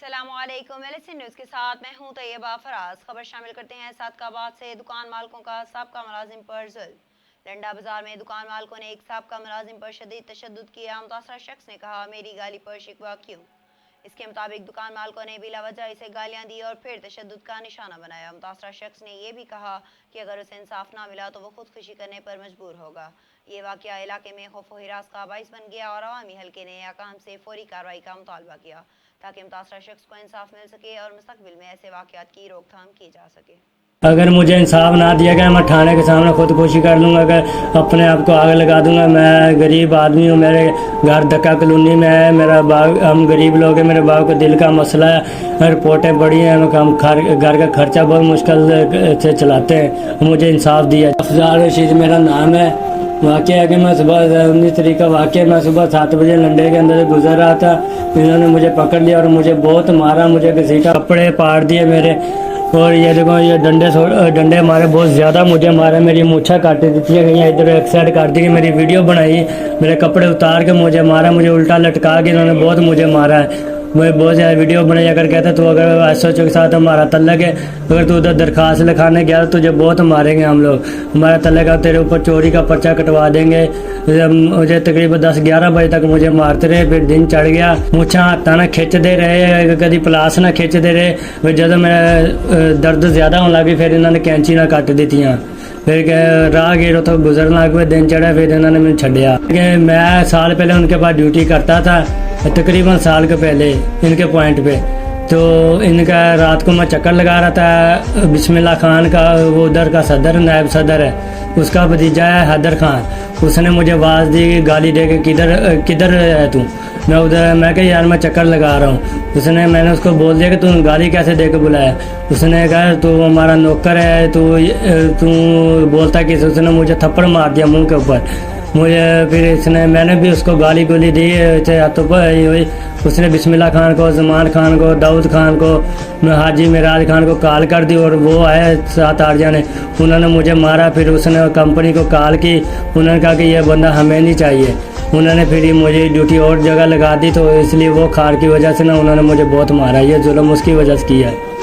अस्सलामुअलैकुम एलएसएन न्यूज़ के साथ मैं हूं तैयबा फराज। खबर शामिल करते हैं सादकाबाद से। दुकान मालिकों का साबका मुलाजिम पर जुल्म। लंडा बाजार में दुकान मालिकों ने एक साबका मुलाजिम पर शदीद तशद्दुद किया। मुतासरा शख्स ने कहा, मेरी गाली पर शिकवा क्यों। इसके मुताबिक दुकान मालिकों ने बिला वजह इसे गालियां दी और फिर तशद्दुद का निशाना बनाया। मुतासरा शख्स ने यह भी कहा कि अगर उसे इंसाफ ना मिला तो वो खुदकुशी करने पर मजबूर होगा। ये वाक़या इलाके में खौफ व हिरास का बाइस बन गया और अवामी हल्के ने अकाम से फौरी कार्रवाई का मुतालबा किया ताकि मुतासरा शख्स को इंसाफ मिल सके और मुस्तकबिल में ऐसे वाक़यात की रोकथाम की जा सके। अगर मुझे इंसाफ ना दिया गया मैं थाने के सामने खुदकुशी कर लूँगा, अगर अपने आप को आग लगा दूँगा। मैं गरीब आदमी हूँ, मेरे घर धक्का कॉलोनी में है, मेरा बाग, हम गरीब लोग हैं, मेरे बाप को दिल का मसला है, रिपोर्टें बड़ी हैं, हम घर का खर्चा बहुत मुश्किल से चलाते हैं। मुझे इंसाफ दिया। अफजाल रशीद मेरा नाम है। वाक़या है कि मैं सुबह 19 तारीख का वाक़या, मैं सुबह 7 बजे लंडे के अंदर से गुजर रहा था। इन्होंने मुझे पकड़ लिया और मुझे बहुत मारा, मुझे घसीटा, कपड़े फाड़ दिए मेरे। और ये देखो, ये डंडे मारे, बहुत ज़्यादा मुझे मारा, मेरी मूछा काट दी थी, इधर एक साइड काट दी, मेरी वीडियो बनाई, मेरे कपड़े उतार के मुझे मारा, मुझे उल्टा लटका के इन्होंने बहुत मुझे मारा है। मैं बहुत ज़्यादा वीडियो बनाई। अगर कहता तो अगर एसओएच के साथ हमारा तल्लक है, अगर तू उधर दरखास्त लिखाने गया तो तुझे बहुत मारेंगे हम लोग, हमारा तल्लक है, तेरे ऊपर चोरी का पर्चा कटवा देंगे। मुझे तकरीबन 10-11 बजे तक मुझे मारते रहे। फिर दिन चढ़ गया, मुछा हाथ ना खिंचते रहे, कभी प्लास ना खिंचते रहे। फिर जब मेरा दर्द ज़्यादा होने लगी फिर इन्होंने कैंची ना कट दी थी। फिर राहगीर तो गुजरन लग पे, दिन चढ़ा, फिर इन्होंने मैंने छड़िया। मैं साल पहले उनके पास ड्यूटी करता था, तकरीबन साल के पहले इनके पॉइंट पे। तो इनका रात को मैं चक्कर लगा रहा था। बिस्मिल्लाह खान का वो उधर का सदर, नायब सदर है, उसका भतीजा है हैदर खान। उसने मुझे आवाज़ दी, गाली दे के, किधर है तू। मैं उधर, मैं कहा यार मैं चक्कर लगा रहा हूँ। मैंने उसको बोल दिया कि तू गाली कैसे दे के बुलाया। उसने कहा तू हमारा नौकर है, तू बोलता कि। उसने मुझे थप्पड़ मार दिया मुँह के ऊपर मुझे। फिर मैंने भी उसको गाली गोली दी हाथों पर। उसने बिस्मिल्लाह खान को, जमान खान को, दाऊद खान को, हाजी मिराज खान को कॉल कर दी और वो आए 7-8 जने, उन्होंने मुझे मारा। फिर उसने कंपनी को कॉल की, उन्होंने कहा कि यह बंदा हमें नहीं चाहिए। उन्होंने फिर मुझे ड्यूटी और जगह लगा दी, तो इसलिए वो खार की वजह से ना उन्होंने मुझे बहुत मारा। ये जुल्म उसकी वजह से किया है।